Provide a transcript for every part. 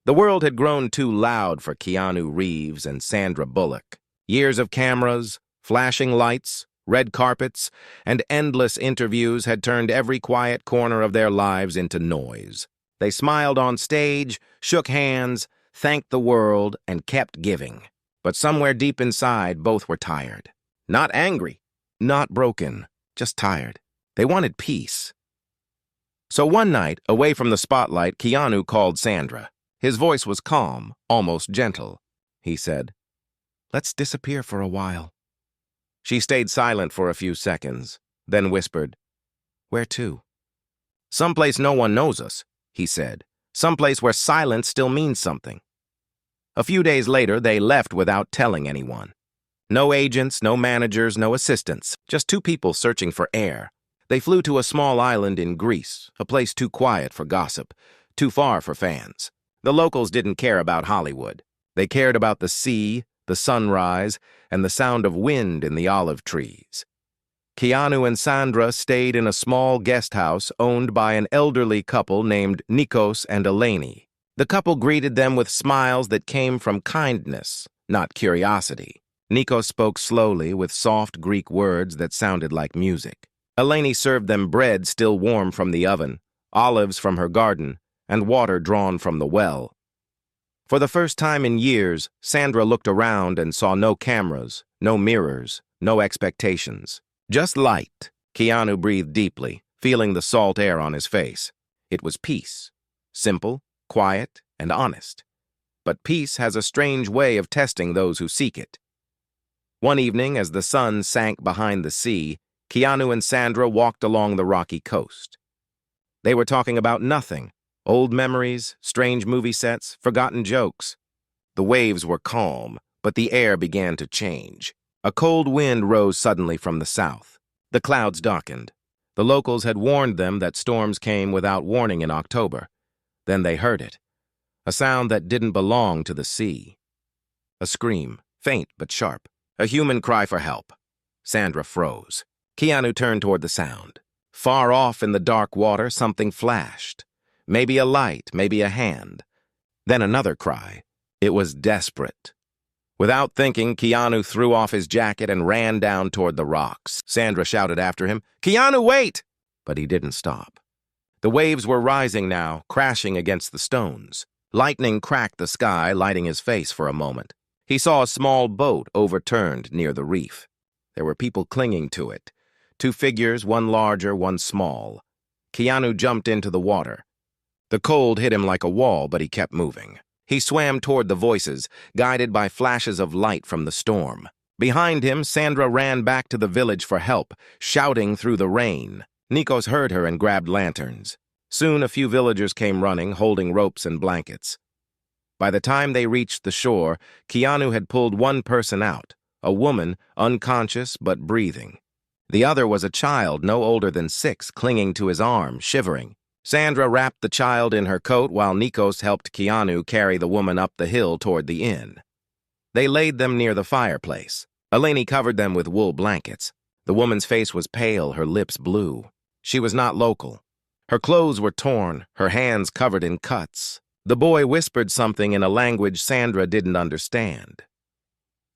The world had grown too loud for Keanu Reeves and Sandra Bullock. Years of cameras, flashing lights, red carpets, and endless interviews had turned every quiet corner of their lives into noise. They smiled on stage, shook hands, thanked the world, and kept giving. But somewhere deep inside, both were tired. Not angry, not broken, just tired. They wanted peace. So one night, away from the spotlight, Keanu called Sandra. His voice was calm, almost gentle. He said, "Let's disappear for a while." She stayed silent for a few seconds, then whispered, "Where to?" "Someplace no one knows us," he said. "Someplace where silence still means something." A few days later, they left without telling anyone. No agents, no managers, no assistants, just two people searching for air. They flew to a small island in Greece, a place too quiet for gossip, too far for fans. The locals didn't care about Hollywood. They cared about the sea, the sunrise, and the sound of wind in the olive trees. Keanu and Sandra stayed in a small guest house owned by an elderly couple named Nikos and Eleni. The couple greeted them with smiles that came from kindness, not curiosity. Nikos spoke slowly with soft Greek words that sounded like music. Eleni served them bread still warm from the oven, olives from her garden, and water drawn from the well. For the first time in years, Sandra looked around and saw no cameras, no mirrors, no expectations. Just light. Keanu breathed deeply, feeling the salt air on his face. It was peace. Simple, quiet, and honest. But peace has a strange way of testing those who seek it. One evening, as the sun sank behind the sea, Keanu and Sandra walked along the rocky coast. They were talking about nothing. Old memories, strange movie sets, forgotten jokes. The waves were calm, but the air began to change. A cold wind rose suddenly from the south. The clouds darkened. The locals had warned them that storms came without warning in October. Then they heard it. A sound that didn't belong to the sea. A scream, faint but sharp. A human cry for help. Sandra froze. Keanu turned toward the sound. Far off in the dark water, something flashed. Maybe a light, maybe a hand. Then another cry. It was desperate. Without thinking, Keanu threw off his jacket and ran down toward the rocks. Sandra shouted after him, "Keanu, wait!" But he didn't stop. The waves were rising now, crashing against the stones. Lightning cracked the sky, lighting his face for a moment. He saw a small boat overturned near the reef. There were people clinging to it. Two figures, one larger, one small. Keanu jumped into the water. The cold hit him like a wall, but he kept moving. He swam toward the voices, guided by flashes of light from the storm. Behind him, Sandra ran back to the village for help, shouting through the rain. Nikos heard her and grabbed lanterns. Soon a few villagers came running, holding ropes and blankets. By the time they reached the shore, Keanu had pulled one person out, a woman, unconscious but breathing. The other was a child no older than 6, clinging to his arm, shivering. Sandra wrapped the child in her coat while Nikos helped Keanu carry the woman up the hill toward the inn. They laid them near the fireplace. Eleni covered them with wool blankets. The woman's face was pale, her lips blue. She was not local. Her clothes were torn, her hands covered in cuts. The boy whispered something in a language Sandra didn't understand.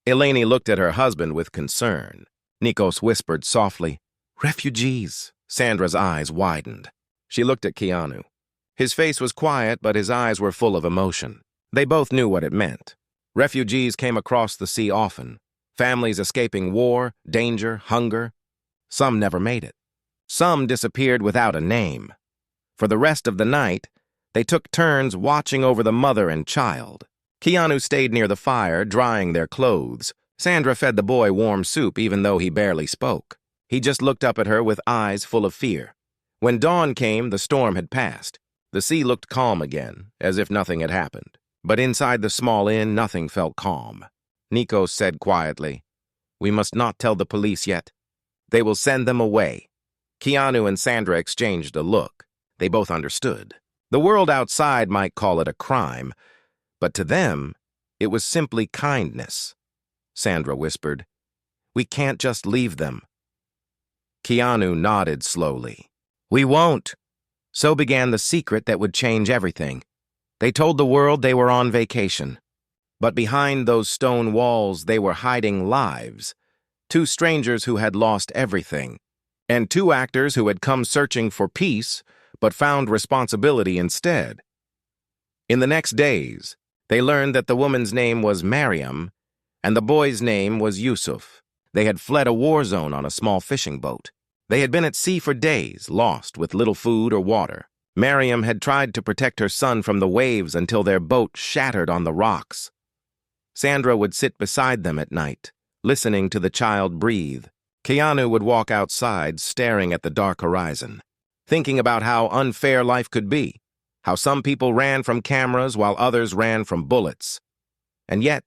Eleni looked at her husband with concern. Nikos whispered softly, "Refugees." Sandra's eyes widened. She looked at Keanu. His face was quiet, but his eyes were full of emotion. They both knew what it meant. Refugees came across the sea often. Families escaping war, danger, hunger. Some never made it. Some disappeared without a name. For the rest of the night, they took turns watching over the mother and child. Keanu stayed near the fire, drying their clothes. Sandra fed the boy warm soup even though he barely spoke. He just looked up at her with eyes full of fear. When dawn came, the storm had passed. The sea looked calm again, as if nothing had happened. But inside the small inn, nothing felt calm. Nikos said quietly, "We must not tell the police yet. They will send them away." Keanu and Sandra exchanged a look. They both understood. The world outside might call it a crime, but to them, it was simply kindness. Sandra whispered, "We can't just leave them." Keanu nodded slowly. "We won't." So began the secret that would change everything. They told the world they were on vacation. But behind those stone walls, they were hiding lives. Two strangers who had lost everything, and two actors who had come searching for peace, but found responsibility instead. In the next days, they learned that the woman's name was Mariam, and the boy's name was Yusuf. They had fled a war zone on a small fishing boat. They had been at sea for days, lost with little food or water. Mariam had tried to protect her son from the waves until their boat shattered on the rocks. Sandra would sit beside them at night, listening to the child breathe. Keanu would walk outside, staring at the dark horizon, thinking about how unfair life could be, how some people ran from cameras while others ran from bullets. And yet,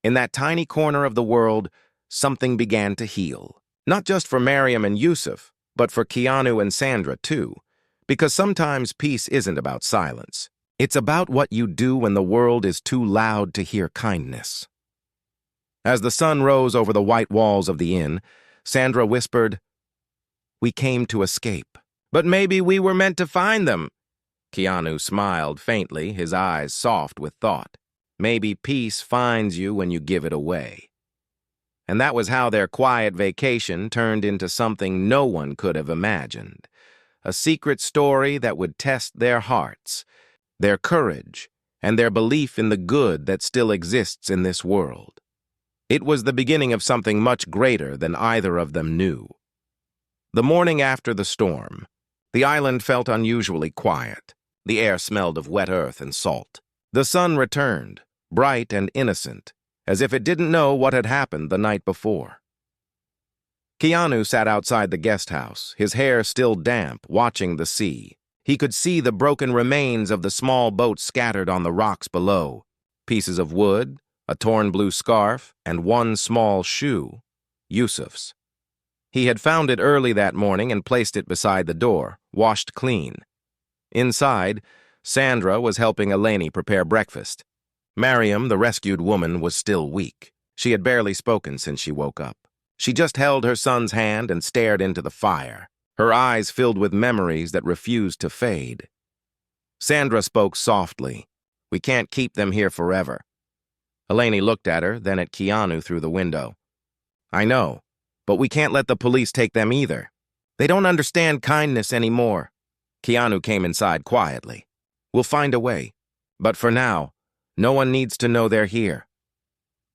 in that tiny corner of the world, something began to heal. Not just for Mariam and Yusuf, but for Keanu and Sandra too, because sometimes peace isn't about silence. It's about what you do when the world is too loud to hear kindness. As the sun rose over the white walls of the inn, Sandra whispered, "We came to escape. But maybe we were meant to find them." Keanu smiled faintly, his eyes soft with thought. Maybe peace finds you when you give it away. And that was how their quiet vacation turned into something no one could have imagined. A secret story that would test their hearts, their courage, and their belief in the good that still exists in this world. It was the beginning of something much greater than either of them knew. The morning after the storm, the island felt unusually quiet. The air smelled of wet earth and salt. The sun returned, bright and innocent, as if it didn't know what had happened the night before. Keanu sat outside the guest house, his hair still damp, watching the sea. He could see the broken remains of the small boat scattered on the rocks below, pieces of wood, a torn blue scarf, and one small shoe, Yusuf's. He had found it early that morning and placed it beside the door, washed clean. Inside, Sandra was helping Eleni prepare breakfast. Mariam, the rescued woman, was still weak. She had barely spoken since she woke up. She just held her son's hand and stared into the fire, her eyes filled with memories that refused to fade. Sandra spoke softly. "We can't keep them here forever." Eleni looked at her, then at Keanu through the window. "I know, but we can't let the police take them either. They don't understand kindness anymore." Keanu came inside quietly. "We'll find a way. But for now, no one needs to know they're here."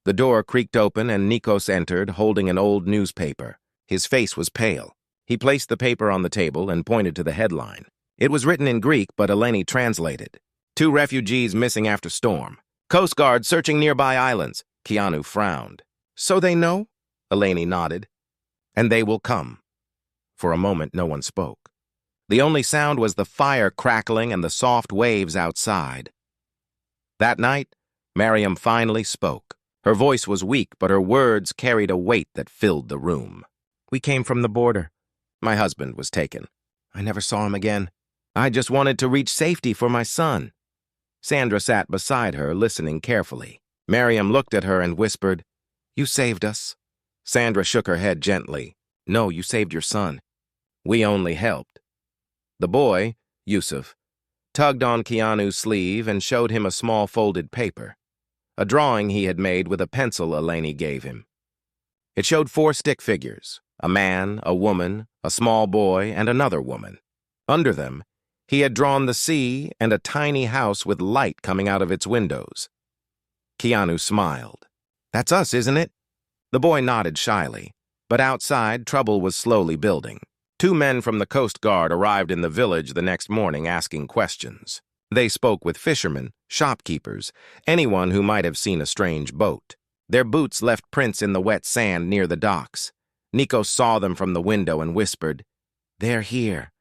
The door creaked open and Nikos entered, holding an old newspaper. His face was pale. He placed the paper on the table and pointed to the headline. It was written in Greek, but Eleni translated. "Two refugees missing after storm. Coast Guard searching nearby islands." Keanu frowned. "So they know?" Eleni nodded. "And they will come." For a moment, no one spoke. The only sound was the fire crackling and the soft waves outside. That night, Mariam finally spoke. Her voice was weak, but her words carried a weight that filled the room. "We came from the border. My husband was taken. I never saw him again. I just wanted to reach safety for my son." Sandra sat beside her, listening carefully. Mariam looked at her and whispered, "You saved us." Sandra shook her head gently. "No, you saved your son. We only helped." The boy, Yusuf, tugged on Keanu's sleeve and showed him a small folded paper, a drawing he had made with a pencil Eleni gave him. It showed 4 stick figures, a man, a woman, a small boy, and another woman. Under them, he had drawn the sea and a tiny house with light coming out of its windows. Keanu smiled. "That's us, isn't it?" The boy nodded shyly, but outside, trouble was slowly building. 2 men from the Coast Guard arrived in the village the next morning asking questions. They spoke with fishermen, shopkeepers, anyone who might have seen a strange boat. Their boots left prints in the wet sand near the docks. Nikos saw them from the window and whispered, "They're here."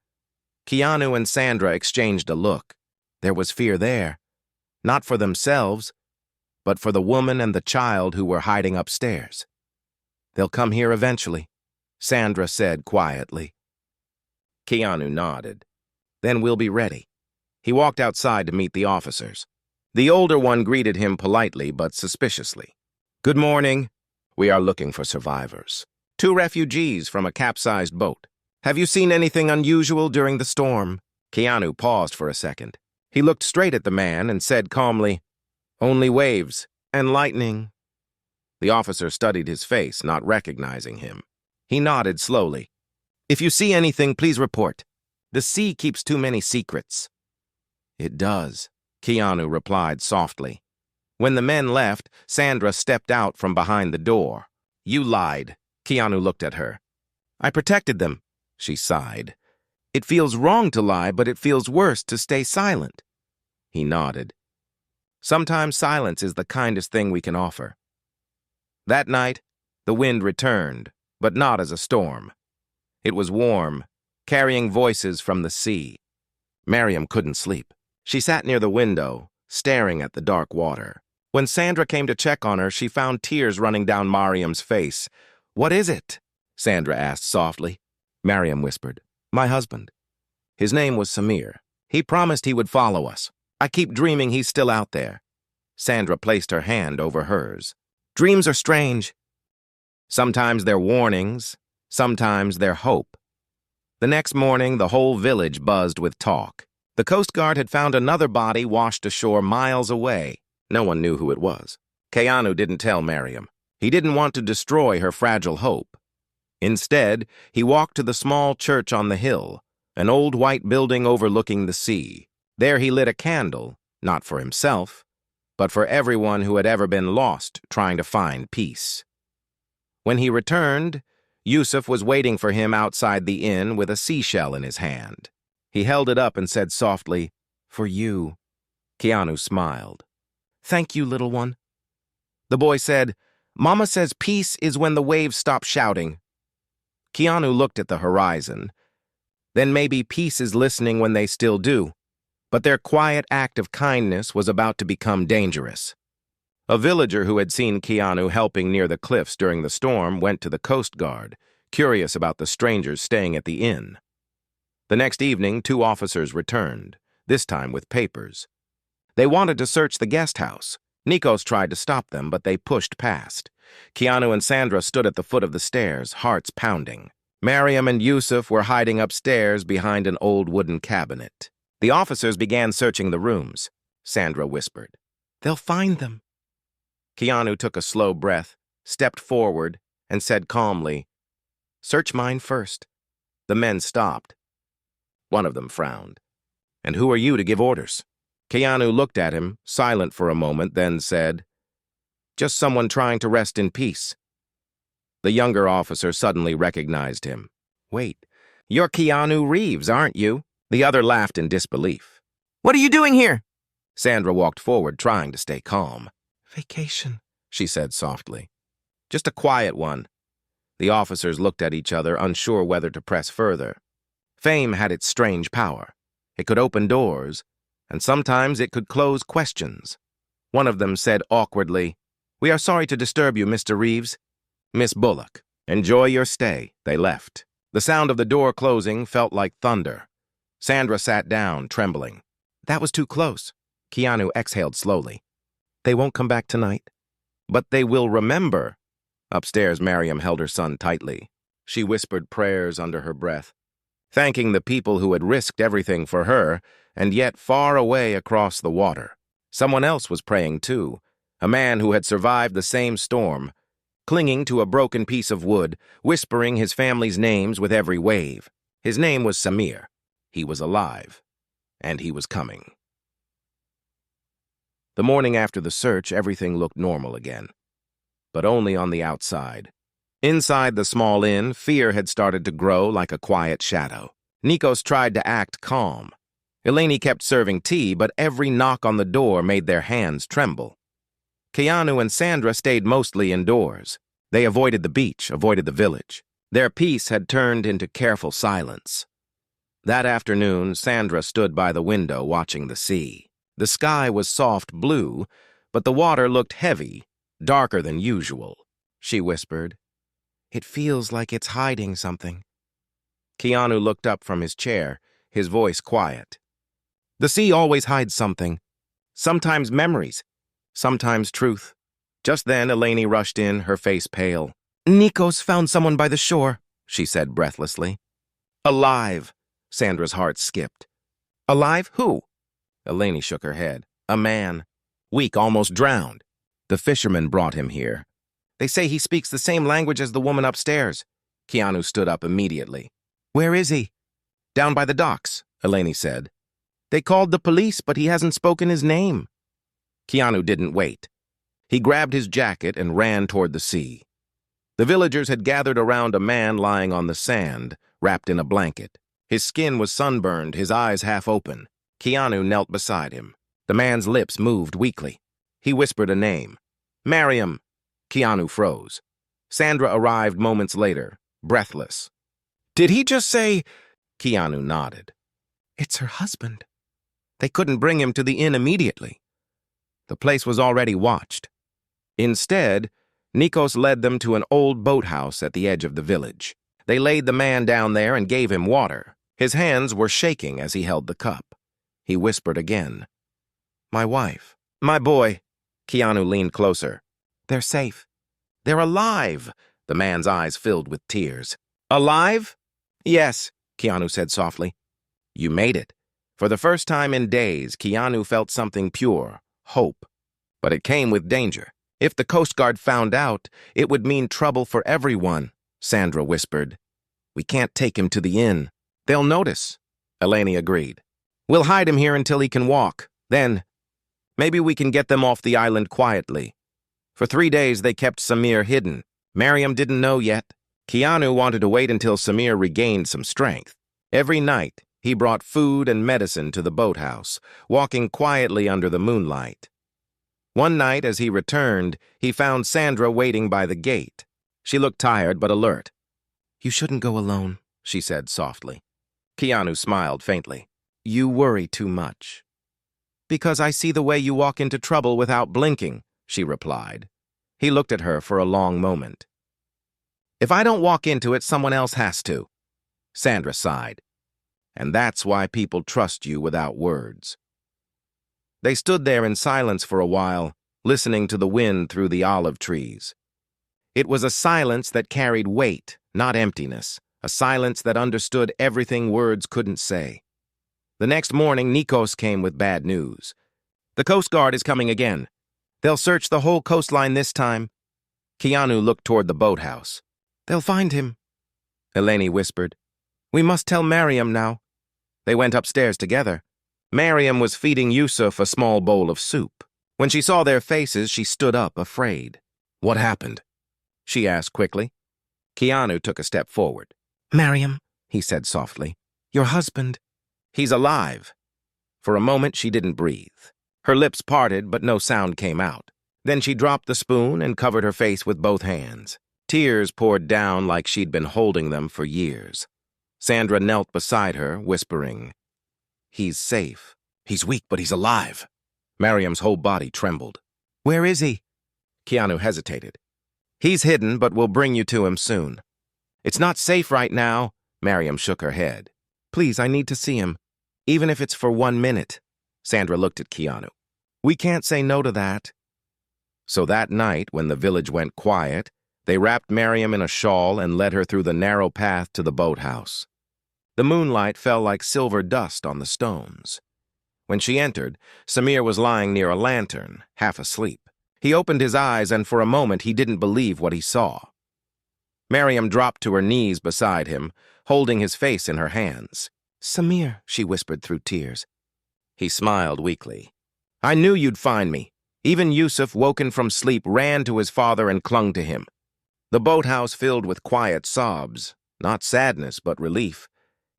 Keanu and Sandra exchanged a look. There was fear there, not for themselves, but for the woman and the child who were hiding upstairs. "They'll come here eventually," Sandra said quietly. Keanu nodded. "Then we'll be ready." He walked outside to meet the officers. The older one greeted him politely but suspiciously. "Good morning. We are looking for survivors. 2 refugees from a capsized boat. Have you seen anything unusual during the storm?" Keanu paused for a second. He looked straight at the man and said calmly, "Only waves and lightning." The officer studied his face, not recognizing him. He nodded slowly. "If you see anything, please report. The sea keeps too many secrets." "It does," Keanu replied softly. When the men left, Sandra stepped out from behind the door. "You lied." Keanu looked at her. "I protected them," she sighed. "It feels wrong to lie, but it feels worse to stay silent." He nodded. "Sometimes silence is the kindest thing we can offer." That night, the wind returned, but not as a storm. It was warm, carrying voices from the sea. Miriam couldn't sleep. She sat near the window, staring at the dark water. When Sandra came to check on her, she found tears running down Miriam's face. "What is it?" Sandra asked softly. Miriam whispered, "My husband. His name was Samir. He promised he would follow us. I keep dreaming he's still out there." Sandra placed her hand over hers. "Dreams are strange. Sometimes they're warnings, sometimes they're hope." The next morning, the whole village buzzed with talk. The Coast Guard had found another body washed ashore miles away. No one knew who it was. Keanu didn't tell Miriam. He didn't want to destroy her fragile hope. Instead, he walked to the small church on the hill, an old white building overlooking the sea. There he lit a candle, not for himself, but for everyone who had ever been lost trying to find peace. When he returned, Yusuf was waiting for him outside the inn with a seashell in his hand. He held it up and said softly, "For you." Keanu smiled. "Thank you, little one." The boy said, "Mama says peace is when the waves stop shouting." Keanu looked at the horizon. Then maybe peace is listening when they still do. But their quiet act of kindness was about to become dangerous. A villager who had seen Keanu helping near the cliffs during the storm went to the Coast Guard, curious about the strangers staying at the inn. The next evening, 2 officers returned, this time with papers. They wanted to search the guest house. Nikos tried to stop them, but they pushed past. Keanu and Sandra stood at the foot of the stairs, hearts pounding. Miriam and Yusuf were hiding upstairs behind an old wooden cabinet. The officers began searching the rooms. Sandra whispered, "They'll find them." Keanu took a slow breath, stepped forward, and said calmly, "Search mine first." The men stopped. One of them frowned. "And who are you to give orders?" Keanu looked at him, silent for a moment, then said, "Just someone trying to rest in peace." The younger officer suddenly recognized him. "Wait, you're Keanu Reeves, aren't you?" The other laughed in disbelief. "What are you doing here?" Sandra walked forward, trying to stay calm. "Vacation," she said softly. "Just a quiet one." The officers looked at each other, unsure whether to press further. Fame had its strange power. It could open doors, and sometimes it could close questions. One of them said awkwardly, "We are sorry to disturb you, Mr. Reeves." "Miss Bullock, enjoy your stay." They left. The sound of the door closing felt like thunder. Sandra sat down, trembling. "That was too close." Keanu exhaled slowly. "They won't come back tonight." "But they will remember." Upstairs, Miriam held her son tightly. She whispered prayers under her breath, thanking the people who had risked everything for her, and yet far away across the water. Someone else was praying too, a man who had survived the same storm, clinging to a broken piece of wood, whispering his family's names with every wave. His name was Samir. He was alive, and he was coming. The morning after the search, everything looked normal again, but only on the outside. Inside the small inn, fear had started to grow like a quiet shadow. Nikos tried to act calm. Eleni kept serving tea, but every knock on the door made their hands tremble. Keanu and Sandra stayed mostly indoors. They avoided the beach, avoided the village. Their peace had turned into careful silence. That afternoon, Sandra stood by the window watching the sea. The sky was soft blue, but the water looked heavy, darker than usual. She whispered, "It feels like it's hiding something." Keanu looked up from his chair, his voice quiet. "The sea always hides something. Sometimes memories, sometimes truth." Just then, Eleni rushed in, her face pale. "Nikos found someone by the shore," she said breathlessly. "Alive." Sandra's heart skipped. "Alive? Who?" Eleni shook her head. A man. Weak, almost drowned. The fishermen brought him here. They say he speaks the same language as the woman upstairs. Keanu stood up immediately. Where is he? Down by the docks, Eleni said. They called the police, but he hasn't spoken his name. Keanu didn't wait. He grabbed his jacket and ran toward the sea. The villagers had gathered around a man lying on the sand, wrapped in a blanket. His skin was sunburned, his eyes half open. Keanu knelt beside him. The man's lips moved weakly. He whispered a name. Mariam. Keanu froze. Sandra arrived moments later, breathless. Did he just say... Keanu nodded. It's her husband. They couldn't bring him to the inn immediately. The place was already watched. Instead, Nikos led them to an old boathouse at the edge of the village. They laid the man down there and gave him water. His hands were shaking as he held the cup. He whispered again. My wife. My boy. Keanu leaned closer. They're safe. They're alive. The man's eyes filled with tears. Alive? Yes, Keanu said softly. You made it. For the first time in days, Keanu felt something pure, hope. But it came with danger. If the Coast Guard found out, it would mean trouble for everyone, Sandra whispered. We can't take him to the inn. They'll notice, Eleni agreed. We'll hide him here until he can walk. Then, maybe we can get them off the island quietly. For 3 days, they kept Samir hidden. Mariam didn't know yet. Keanu wanted to wait until Samir regained some strength. Every night, he brought food and medicine to the boathouse, walking quietly under the moonlight. One night, as he returned, he found Sandra waiting by the gate. She looked tired but alert. You shouldn't go alone, she said softly. Keanu smiled faintly. You worry too much. Because I see the way you walk into trouble without blinking, she replied. He looked at her for a long moment. If I don't walk into it, someone else has to. Sandra sighed. And that's why people trust you without words. They stood there in silence for a while, listening to the wind through the olive trees. It was a silence that carried weight, not emptiness, a silence that understood everything words couldn't say. The next morning, Nikos came with bad news. The Coast Guard is coming again. They'll search the whole coastline this time. Keanu looked toward the boathouse. They'll find him, Eleni whispered. We must tell Mariam now. They went upstairs together. Mariam was feeding Yusuf a small bowl of soup. When she saw their faces, she stood up, afraid. What happened? She asked quickly. Keanu took a step forward. Mariam, he said softly, your husband. He's alive. For a moment, she didn't breathe. Her lips parted, but no sound came out. Then she dropped the spoon and covered her face with both hands. Tears poured down like she'd been holding them for years. Sandra knelt beside her, whispering, He's safe. He's weak, but he's alive. Mariam's whole body trembled. Where is he? Keanu hesitated. He's hidden, but we'll bring you to him soon. It's not safe right now. Mariam shook her head. Please, I need to see him. Even if it's for 1 minute. Sandra looked at Keanu. We can't say no to that. So that night, when the village went quiet, they wrapped Mariam in a shawl and led her through the narrow path to the boathouse. The moonlight fell like silver dust on the stones. When she entered, Samir was lying near a lantern, half asleep. He opened his eyes, and for a moment he didn't believe what he saw. Mariam dropped to her knees beside him, holding his face in her hands. Samir, she whispered through tears. He smiled weakly. I knew you'd find me. Even Yusuf, woken from sleep, ran to his father and clung to him. The boathouse filled with quiet sobs, not sadness, but relief.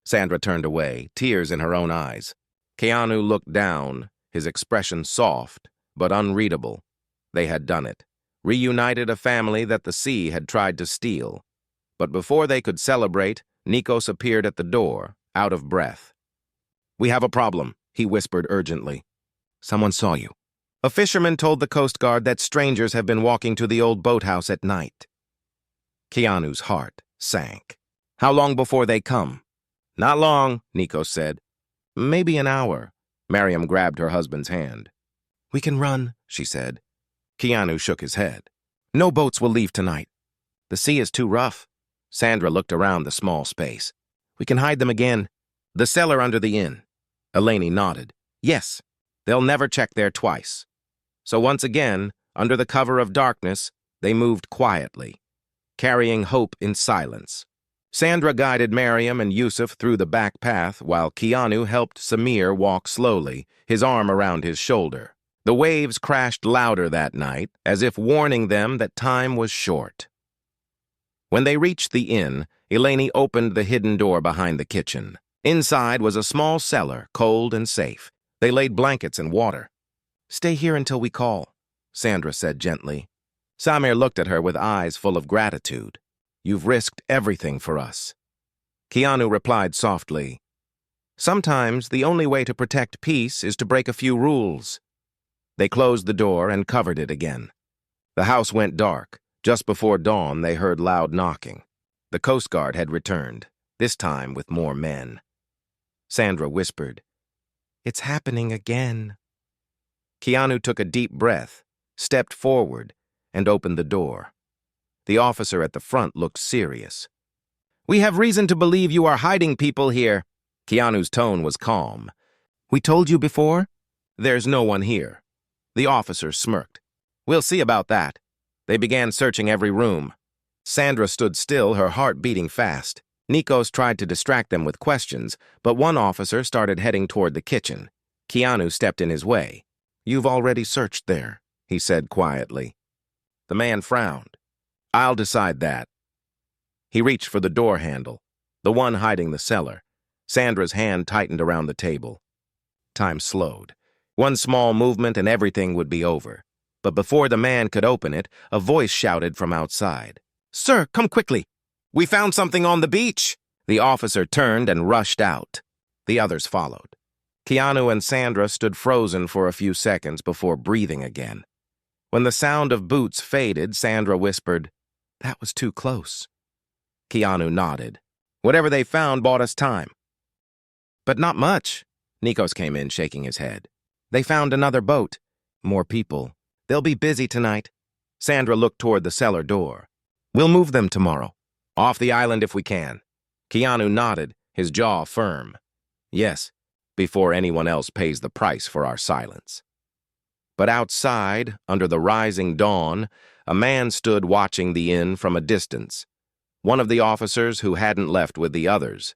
Sandra turned away, tears in her own eyes. Keanu looked down, his expression soft, but unreadable. They had done it, reunited a family that the sea had tried to steal. But before they could celebrate, Nikos appeared at the door, out of breath. We have a problem, he whispered urgently. Someone saw you. A fisherman told the Coast Guard that strangers have been walking to the old boathouse at night. Keanu's heart sank. How long before they come? Not long, Nikos said. Maybe an hour. Mariam grabbed her husband's hand. We can run, she said. Keanu shook his head. No boats will leave tonight. The sea is too rough. Sandra looked around the small space. We can hide them again. The cellar under the inn. Eleni nodded. Yes, They'll never check there twice. So once again, under the cover of darkness, they moved quietly, carrying hope in silence. Sandra guided Mariam and Yusuf through the back path while Keanu helped Samir walk slowly, his arm around his shoulder. The waves crashed louder that night, as if warning them that time was short. When they reached the inn, Eleni opened the hidden door behind the kitchen. Inside was a small cellar, cold and safe. They laid blankets and water. "Stay here until we call," Sandra said gently. Samir looked at her with eyes full of gratitude. "You've risked everything for us." Keanu replied softly, "Sometimes the only way to protect peace is to break a few rules." They closed the door and covered it again. The house went dark. Just before dawn, they heard loud knocking. The Coast Guard had returned, this time with more men. Sandra whispered, "It's happening again." Keanu took a deep breath, stepped forward, and opened the door. The officer at the front looked serious. "We have reason to believe you are hiding people here." Keanu's tone was calm. "We told you before?" "There's no one here." The officer smirked. "We'll see about that." They began searching every room. Sandra stood still, her heart beating fast. Nikos tried to distract them with questions, but one officer started heading toward the kitchen. Keanu stepped in his way. "You've already searched there," he said quietly. The man frowned. "I'll decide that." He reached for the door handle, the one hiding the cellar. Sandra's hand tightened around the table. Time slowed. One small movement and everything would be over. But before the man could open it, a voice shouted from outside. "Sir, come quickly! We found something on the beach!" The officer turned and rushed out. The others followed. Keanu and Sandra stood frozen for a few seconds before breathing again. When the sound of boots faded, Sandra whispered, "That was too close." Keanu nodded. "Whatever they found bought us time." "But not much." Nikos came in, shaking his head. "They found another boat. More people. They'll be busy tonight." Sandra looked toward the cellar door. "We'll move them tomorrow. Off the island if we can." Keanu nodded, his jaw firm. "Yes, before anyone else pays the price for our silence." But outside, under the rising dawn, a man stood watching the inn from a distance. One of the officers who hadn't left with the others.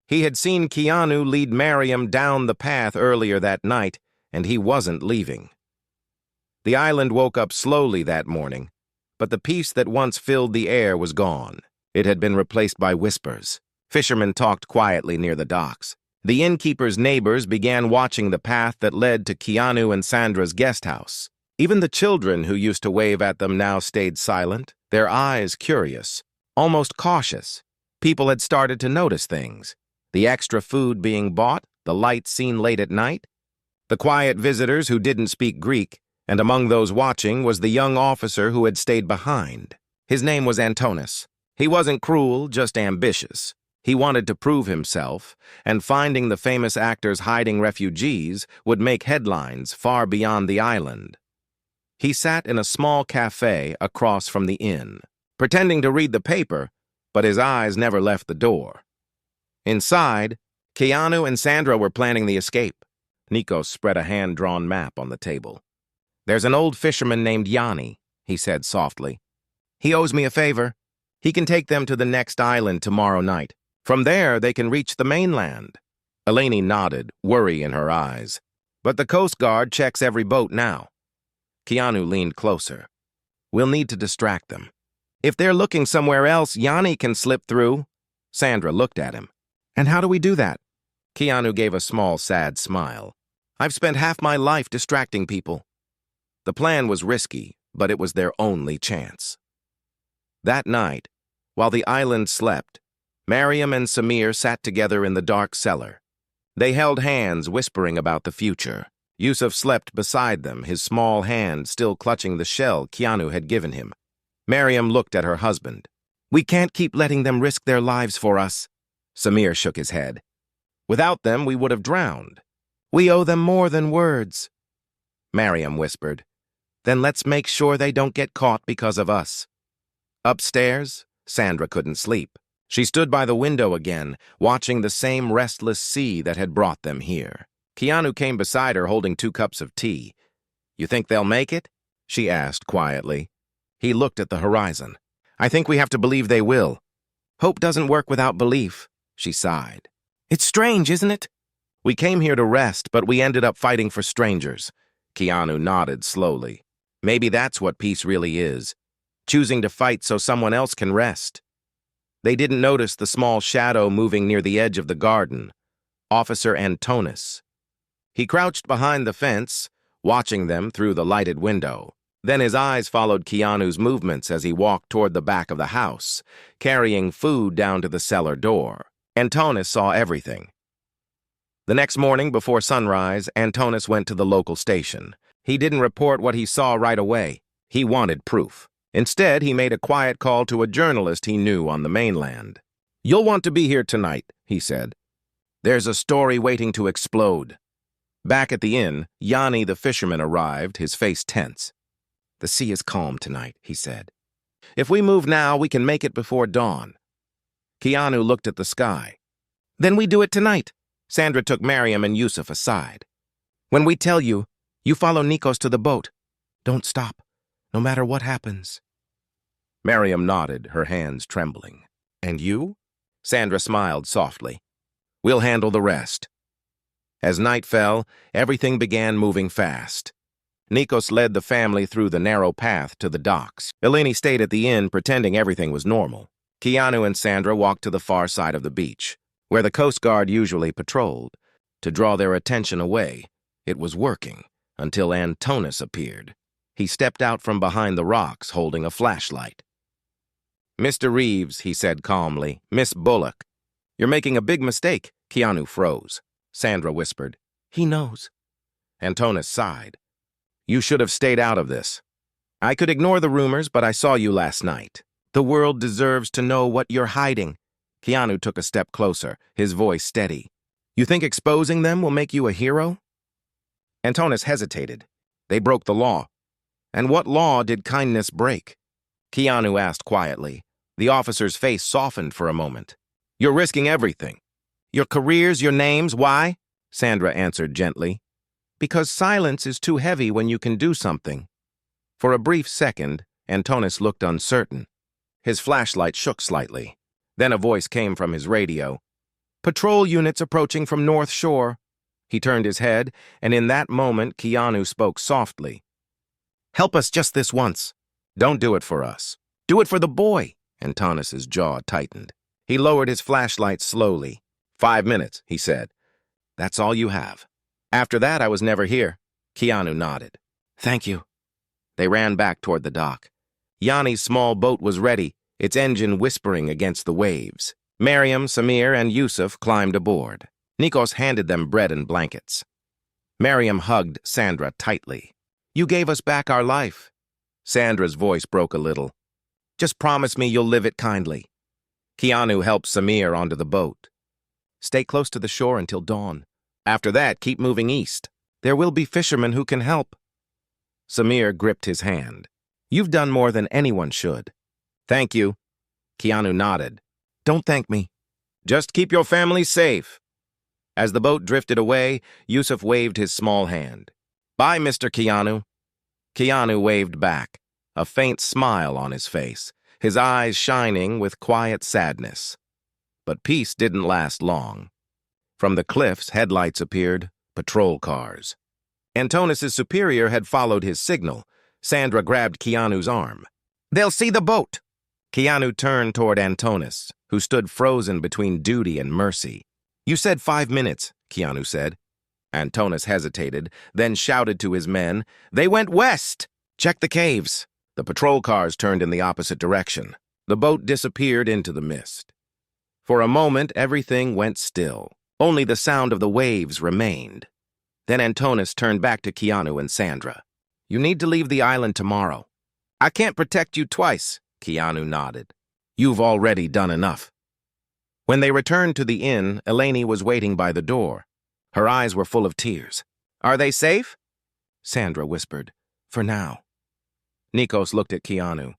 He had seen Keanu lead Mariam down the path earlier that night, and he wasn't leaving. The island woke up slowly that morning, but the peace that once filled the air was gone. It had been replaced by whispers. Fishermen talked quietly near the docks. The innkeeper's neighbors began watching the path that led to Keanu and Sandra's guest house. Even the children who used to wave at them now stayed silent, their eyes curious, almost cautious. People had started to notice things. The extra food being bought, the lights seen late at night, the quiet visitors who didn't speak Greek, and among those watching was the young officer who had stayed behind. His name was Antonis. He wasn't cruel, just ambitious. He wanted to prove himself, and finding the famous actors hiding refugees would make headlines far beyond the island. He sat in a small cafe across from the inn, pretending to read the paper, but his eyes never left the door. Inside, Keanu and Sandra were planning the escape. Nikos spread a hand-drawn map on the table. "There's an old fisherman named Yanni," he said softly. "He owes me a favor. He can take them to the next island tomorrow night. From there, they can reach the mainland." Eleni nodded, worry in her eyes. "But the Coast Guard checks every boat now." Keanu leaned closer. "We'll need to distract them. If they're looking somewhere else, Yanni can slip through." Sandra looked at him. "And how do we do that?" Keanu gave a small, sad smile. "I've spent half my life distracting people." The plan was risky, but it was their only chance. That night, while the island slept, Mariam and Samir sat together in the dark cellar. They held hands, whispering about the future. Yusuf slept beside them, his small hand still clutching the shell Keanu had given him. Mariam looked at her husband. "We can't keep letting them risk their lives for us." Samir shook his head. "Without them, we would have drowned. We owe them more than words." Mariam whispered, "Then let's make sure they don't get caught because of us." Upstairs, Sandra couldn't sleep. She stood by the window again, watching the same restless sea that had brought them here. Keanu came beside her holding 2 cups of tea. "You think they'll make it?" she asked quietly. He looked at the horizon. "I think we have to believe they will. Hope doesn't work without belief," she sighed. "It's strange, isn't it? We came here to rest, but we ended up fighting for strangers." Keanu nodded slowly. "Maybe that's what peace really is. Choosing to fight so someone else can rest." They didn't notice the small shadow moving near the edge of the garden. Officer Antonis. He crouched behind the fence, watching them through the lighted window. Then his eyes followed Keanu's movements as he walked toward the back of the house, carrying food down to the cellar door. Antonis saw everything. The next morning, before sunrise, Antonis went to the local station. He didn't report what he saw right away. He wanted proof. Instead, he made a quiet call to a journalist he knew on the mainland. "You'll want to be here tonight," he said. "There's a story waiting to explode." Back at the inn, Yanni the fisherman arrived, his face tense. "The sea is calm tonight," he said. "If we move now, we can make it before dawn." Keanu looked at the sky. "Then we do it tonight." Sandra took Mariam and Yusuf aside. "When we tell you, you follow Nikos to the boat. Don't stop, no matter what happens." Mariam nodded, her hands trembling. "And you?" Sandra smiled softly. "We'll handle the rest." As night fell, everything began moving fast. Nikos led the family through the narrow path to the docks. Eleni stayed at the inn, pretending everything was normal. Keanu and Sandra walked to the far side of the beach, where the Coast Guard usually patrolled. To draw their attention away, it was working, until Antonis appeared. He stepped out from behind the rocks, holding a flashlight. "Mr. Reeves," he said calmly, "Miss Bullock. You're making a big mistake." Keanu froze. Sandra whispered, "He knows." Antonis sighed. "You should have stayed out of this. I could ignore the rumors, but I saw you last night. The world deserves to know what you're hiding." Keanu took a step closer, his voice steady. "You think exposing them will make you a hero?" Antonis hesitated. "They broke the law. And what law did kindness break?" Keanu asked quietly. The officer's face softened for a moment. "You're risking everything. Your careers, your names, why?" Sandra answered gently. "Because silence is too heavy when you can do something." For a brief second, Antonis looked uncertain. His flashlight shook slightly. Then a voice came from his radio. "Patrol units approaching from North Shore." He turned his head, and in that moment, Keanu spoke softly. "Help us just this once. Don't do it for us. Do it for the boy." Antonis's jaw tightened. He lowered his flashlight slowly. 5 minutes, he said. "That's all you have." "After that, I was never here." Keanu nodded. "Thank you." They ran back toward the dock. Yanni's small boat was ready, its engine whispering against the waves. Mariam, Samir, and Yusuf climbed aboard. Nikos handed them bread and blankets. Mariam hugged Sandra tightly. "You gave us back our life." Sandra's voice broke a little. "Just promise me you'll live it kindly." Keanu helped Samir onto the boat. "Stay close to the shore until dawn. After that, keep moving east. There will be fishermen who can help." Samir gripped his hand. "You've done more than anyone should." "Thank you." Keanu nodded. "Don't thank me. Just keep your family safe." As the boat drifted away, Yusuf waved his small hand. "Bye, Mr. Keanu." Keanu waved back, a faint smile on his face, his eyes shining with quiet sadness. But peace didn't last long. From the cliffs, headlights appeared, patrol cars. Antonis's superior had followed his signal. Sandra grabbed Keanu's arm. "They'll see the boat." Keanu turned toward Antonis, who stood frozen between duty and mercy. "You said 5 minutes," Keanu said. Antonis hesitated, then shouted to his men, "They went west! Check the caves." The patrol cars turned in the opposite direction. The boat disappeared into the mist. For a moment, everything went still. Only the sound of the waves remained. Then Antonis turned back to Keanu and Sandra. "You need to leave the island tomorrow." "I can't protect you twice," Keanu nodded. "You've already done enough." When they returned to the inn, Eleni was waiting by the door. Her eyes were full of tears. "Are they safe?" Sandra whispered, "For now." Nikos looked at Keanu.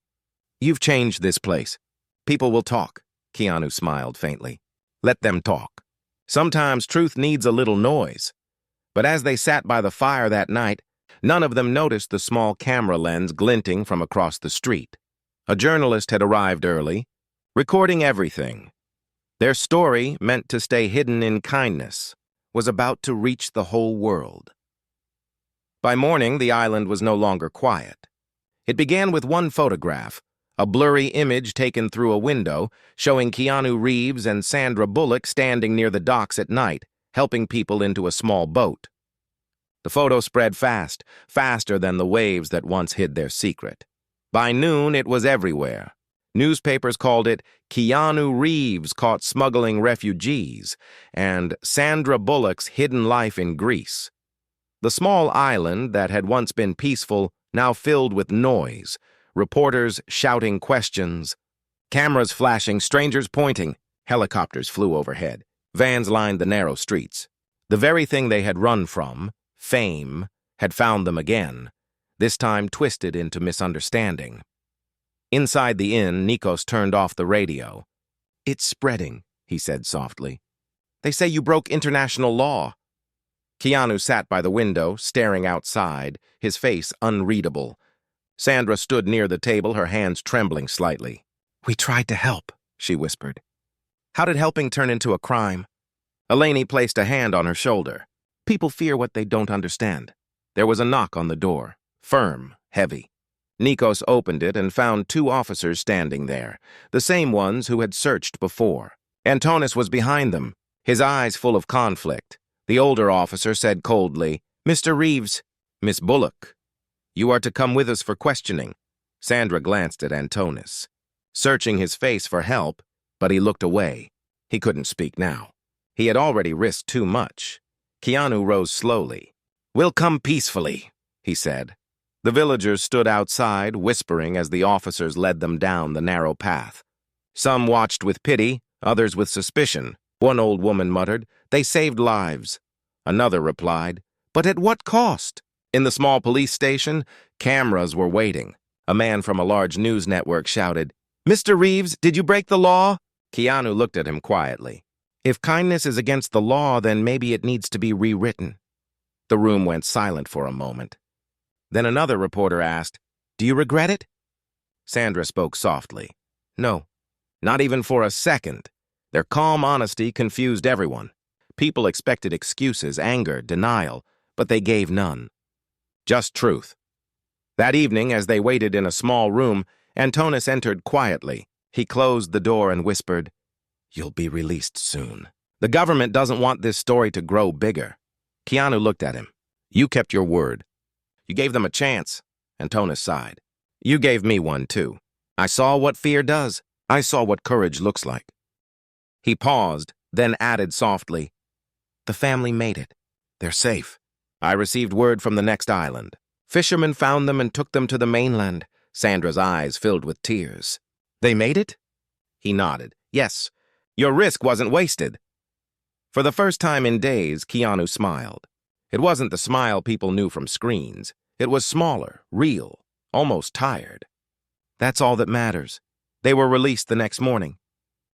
"You've changed this place. People will talk." Keanu smiled faintly. "Let them talk. Sometimes truth needs a little noise." But as they sat by the fire that night, none of them noticed the small camera lens glinting from across the street. A journalist had arrived early, recording everything. Their story, meant to stay hidden in kindness, was about to reach the whole world. By morning, the island was no longer quiet. It began with one photograph, a blurry image taken through a window showing Keanu Reeves and Sandra Bullock standing near the docks at night, helping people into a small boat. The photo spread fast, faster than the waves that once hid their secret. By noon, it was everywhere. Newspapers called it Keanu Reeves Caught Smuggling Refugees and Sandra Bullock's Hidden Life in Greece. The small island that had once been peaceful now filled with noise, reporters shouting questions, cameras flashing, strangers pointing. Helicopters flew overhead. Vans lined the narrow streets. The very thing they had run from, fame, had found them again, this time twisted into misunderstanding. Inside the inn, Nikos turned off the radio. "It's spreading," he said softly. "They say you broke international law." Keanu sat by the window, staring outside, his face unreadable. Sandra stood near the table, her hands trembling slightly. "We tried to help," she whispered. "How did helping turn into a crime?" Eleni placed a hand on her shoulder. "People fear what they don't understand." There was a knock on the door, firm, heavy. Nikos opened it and found two officers standing there, the same ones who had searched before. Antonis was behind them, his eyes full of conflict. The older officer said coldly, "Mr. Reeves." "Miss Bullock, you are to come with us for questioning." Sandra glanced at Antonis, searching his face for help, but he looked away. He couldn't speak now. He had already risked too much. Keanu rose slowly. "We'll come peacefully," he said. The villagers stood outside, whispering as the officers led them down the narrow path. Some watched with pity, others with suspicion. One old woman muttered, "They saved lives." Another replied, "But at what cost?" In the small police station, cameras were waiting. A man from a large news network shouted, "Mr. Reeves, did you break the law?" Keanu looked at him quietly. "If kindness is against the law, then maybe it needs to be rewritten." The room went silent for a moment. Then another reporter asked, "Do you regret it?" Sandra spoke softly. "No, not even for a second." Their calm honesty confused everyone. People expected excuses, anger, denial, but they gave none. Just truth. That evening, as they waited in a small room, Antonis entered quietly. He closed the door and whispered, "You'll be released soon. The government doesn't want this story to grow bigger." Keanu looked at him. "You kept your word. You gave them a chance." Antonis sighed. "You gave me one, too. I saw what fear does. I saw what courage looks like." He paused, then added softly, "The family made it. They're safe. I received word from the next island. Fishermen found them and took them to the mainland." Sandra's eyes filled with tears. "They made it?" He nodded. "Yes. Your risk wasn't wasted." For the first time in days, Keanu smiled. It wasn't the smile people knew from screens. It was smaller, real, almost tired. That's all that matters. They were released the next morning.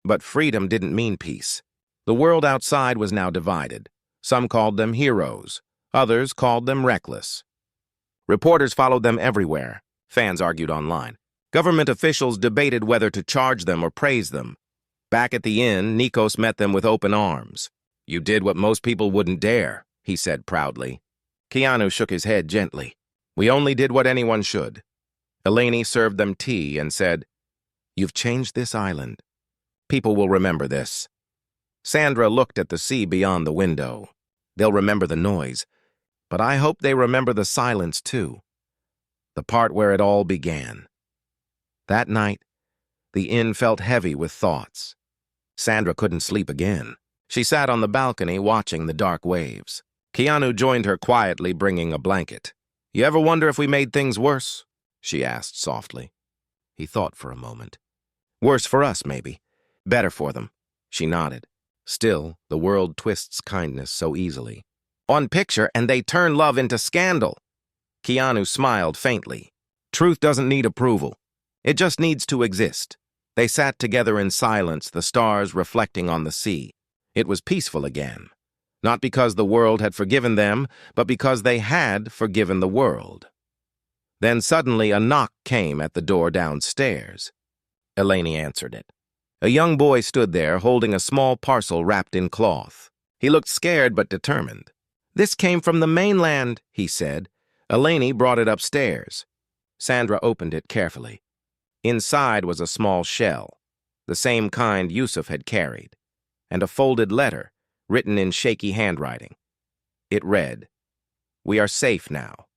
But freedom didn't mean peace. The world outside was now divided. Some called them heroes. Others called them reckless. Reporters followed them everywhere. Fans argued online. Government officials debated whether to charge them or praise them. Back at the inn, Nikos met them with open arms. "You did what most people wouldn't dare," he said proudly. Keanu shook his head gently. "We only did what anyone should." Eleni served them tea and said, "You've changed this island. People will remember this." Sandra looked at the sea beyond the window. "They'll remember the noise, but I hope they remember the silence too. The part where it all began." That night, the inn felt heavy with thoughts. Sandra couldn't sleep again. She sat on the balcony watching the dark waves. Keanu joined her quietly, bringing a blanket. "You ever wonder if we made things worse?" she asked softly. He thought for a moment. "Worse for us, maybe. Better for them." She nodded. Still, the world twists kindness so easily. "On picture, and they turn love into scandal." Keanu smiled faintly. "Truth doesn't need approval. It just needs to exist." They sat together in silence, the stars reflecting on the sea. It was peaceful again. Not because the world had forgiven them, but because they had forgiven the world. Then suddenly a knock came at the door downstairs. Eleni answered it. A young boy stood there holding a small parcel wrapped in cloth. He looked scared but determined. "This came from the mainland," he said. Eleni brought it upstairs. Sandra opened it carefully. Inside was a small shell, the same kind Yusuf had carried, and a folded letter written in shaky handwriting. It read, "We are safe now.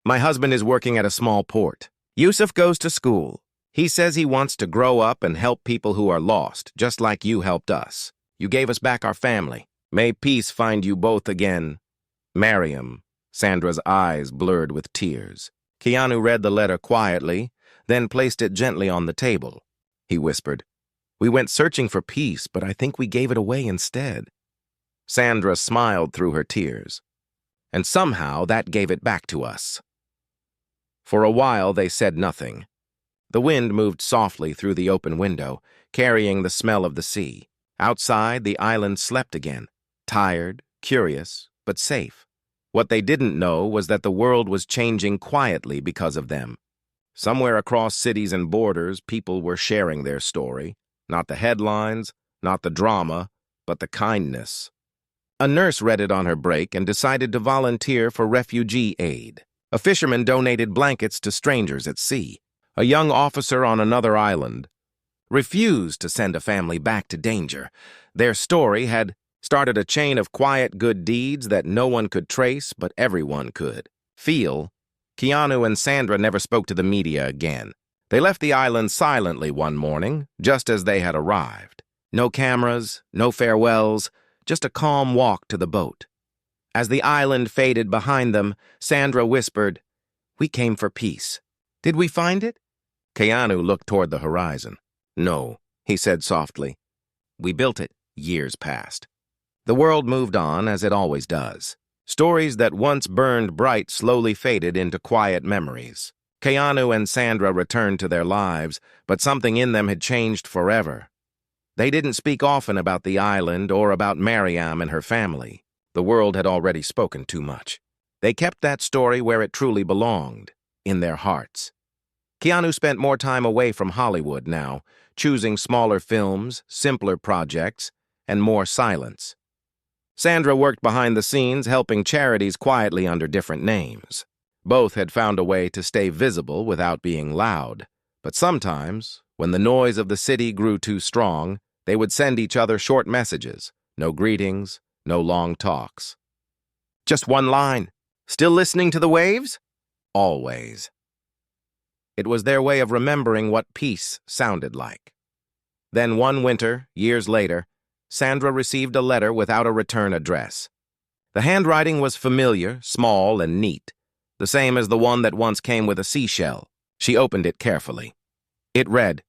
My husband is working at a small port. Yusuf goes to school. He says he wants to grow up and help people who are lost, just like you helped us. You gave us back our family. May peace find you both again. Mariam." Sandra's eyes blurred with tears. Keanu read the letter quietly, then placed it gently on the table. He whispered, "We went searching for peace, but I think we gave it away instead." Sandra smiled through her tears. "And somehow that gave it back to us." For a while they said nothing. The wind moved softly through the open window, carrying the smell of the sea. Outside, the island slept again, tired, curious, but safe. What they didn't know was that the world was changing quietly because of them. Somewhere across cities and borders, people were sharing their story. Not the headlines, not the drama, but the kindness. A nurse read it on her break and decided to volunteer for refugee aid. A fisherman donated blankets to strangers at sea. A young officer on another island refused to send a family back to danger. Their story had started a chain of quiet good deeds that no one could trace, but everyone could feel. Keanu and Sandra never spoke to the media again. They left the island silently one morning, just as they had arrived. No cameras, no farewells, just a calm walk to the boat. As the island faded behind them, Sandra whispered, "We came for peace. Did we find it?" Keanu looked toward the horizon. "No," he said softly. "We built it years past." The world moved on as it always does. Stories that once burned bright slowly faded into quiet memories. Keanu and Sandra returned to their lives, but something in them had changed forever. They didn't speak often about the island or about Mariam and her family. The world had already spoken too much. They kept that story where it truly belonged, in their hearts. Keanu spent more time away from Hollywood now, choosing smaller films, simpler projects, and more silence. Sandra worked behind the scenes, helping charities quietly under different names. Both had found a way to stay visible without being loud. But sometimes, when the noise of the city grew too strong, they would send each other short messages. No greetings, no long talks. Just one line. "Still listening to the waves?" Always. It was their way of remembering what peace sounded like. Then one winter, years later, Sandra received a letter without a return address. The handwriting was familiar, small, and neat, the same as the one that once came with a seashell. She opened it carefully. It read,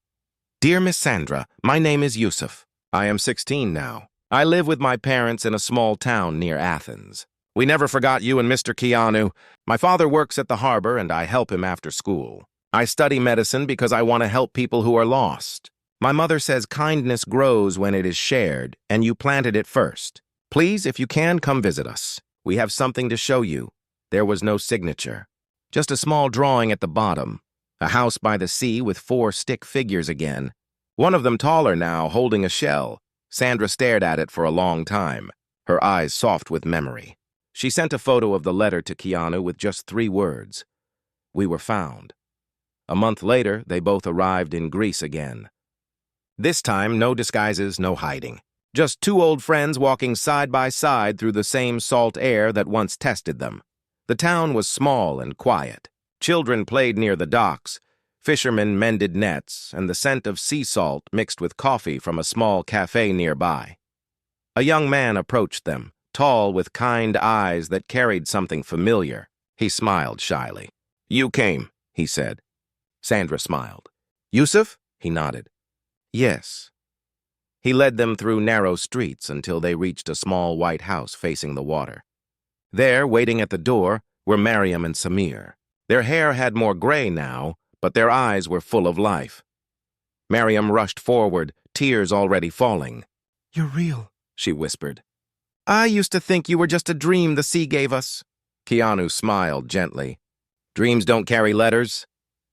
"Dear Miss Sandra, my name is Yusuf. I am 16 now. I live with my parents in a small town near Athens. We never forgot you and Mr. Keanu. My father works at the harbor and I help him after school. I study medicine because I want to help people who are lost. My mother says kindness grows when it is shared, and you planted it first. Please, if you can, come visit us. We have something to show you." There was no signature. Just a small drawing at the bottom. A house by the sea with 4 stick figures again. One of them taller now, holding a shell. Sandra stared at it for a long time, her eyes soft with memory. She sent a photo of the letter to Keanu with just 3 words. "We were found." A month later, they both arrived in Greece again. This time, no disguises, no hiding. Just 2 old friends walking side by side through the same salt air that once tested them. The town was small and quiet. Children played near the docks. Fishermen mended nets, and the scent of sea salt mixed with coffee from a small cafe nearby. A young man approached them, tall with kind eyes that carried something familiar. He smiled shyly. "You came," he said. Sandra smiled. "Yusuf?" He nodded. "Yes." He led them through narrow streets until they reached a small white house facing the water. There, waiting at the door, were Mariam and Samir. Their hair had more gray now, but their eyes were full of life. Mariam rushed forward, tears already falling. "You're real," she whispered. I used to think you were just a dream the sea gave us. Keanu smiled gently. Dreams don't carry letters.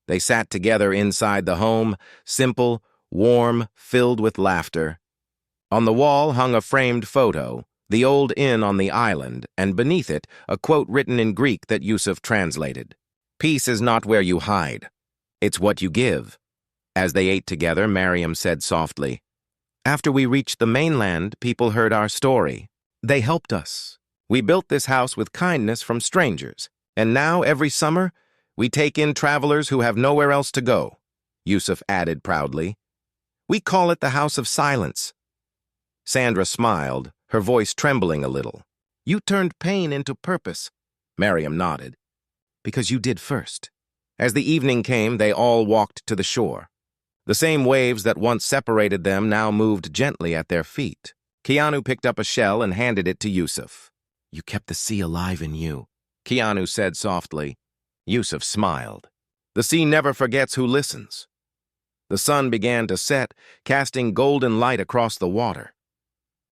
They sat together inside the home, simple, warm, filled with laughter. On the wall hung a framed photo, the old inn on the island, and beneath it, a quote written in Greek that Yusuf translated. Peace is not where you hide. It's what you give. As they ate together, Mariam said softly, After we reached the mainland, people heard our story. They helped us. We built this house with kindness from strangers, and now, every summer, we take in travelers who have nowhere else to go, Yusuf added proudly. We call it the House of Silence. Sandra smiled, her voice trembling a little. You turned pain into purpose. Mariam nodded. Because you did first. As the evening came, they all walked to the shore. The same waves that once separated them now moved gently at their feet. Keanu picked up a shell and handed it to Yusuf. You kept the sea alive in you, Keanu said softly. Yusuf smiled. The sea never forgets who listens. The sun began to set, casting golden light across the water.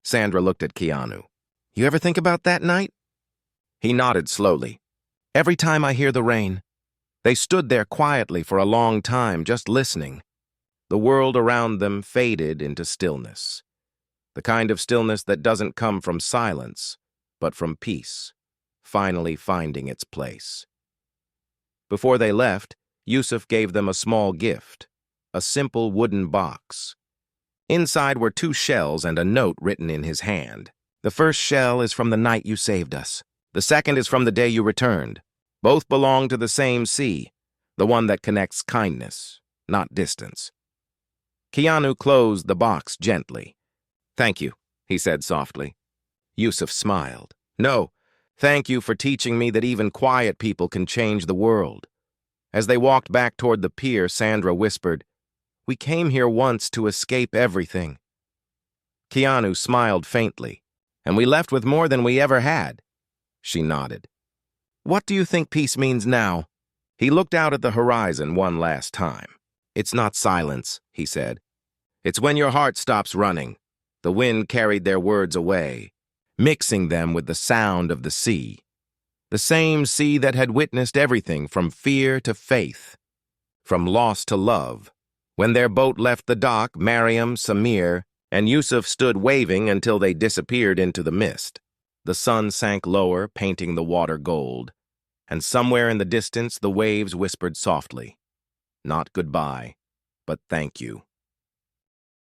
Sandra looked at Keanu. You ever think about that night? He nodded slowly. Every time I hear the rain. They stood there quietly for a long time, just listening. The world around them faded into stillness. The kind of stillness that doesn't come from silence, but from peace, finally finding its place. Before they left, Yusuf gave them a small gift, a simple wooden box. Inside were 2 shells and a note written in his hand. The first shell is from the night you saved us. The second is from the day you returned. Both belong to the same sea, the one that connects kindness, not distance. Keanu closed the box gently. Thank you, he said softly. Yusuf smiled. No, thank you for teaching me that even quiet people can change the world. As they walked back toward the pier, Sandra whispered, We came here once to escape everything. Keanu smiled faintly. And we left with more than we ever had. She nodded. What do you think peace means now? He looked out at the horizon one last time. It's not silence, he said. It's when your heart stops running. The wind carried their words away, mixing them with the sound of the sea. The same sea that had witnessed everything from fear to faith, from loss to love. When their boat left the dock, Mariam, Samir, and Yusuf stood waving until they disappeared into the mist. The sun sank lower, painting the water gold, and somewhere in the distance the waves whispered softly, not goodbye, but thank you.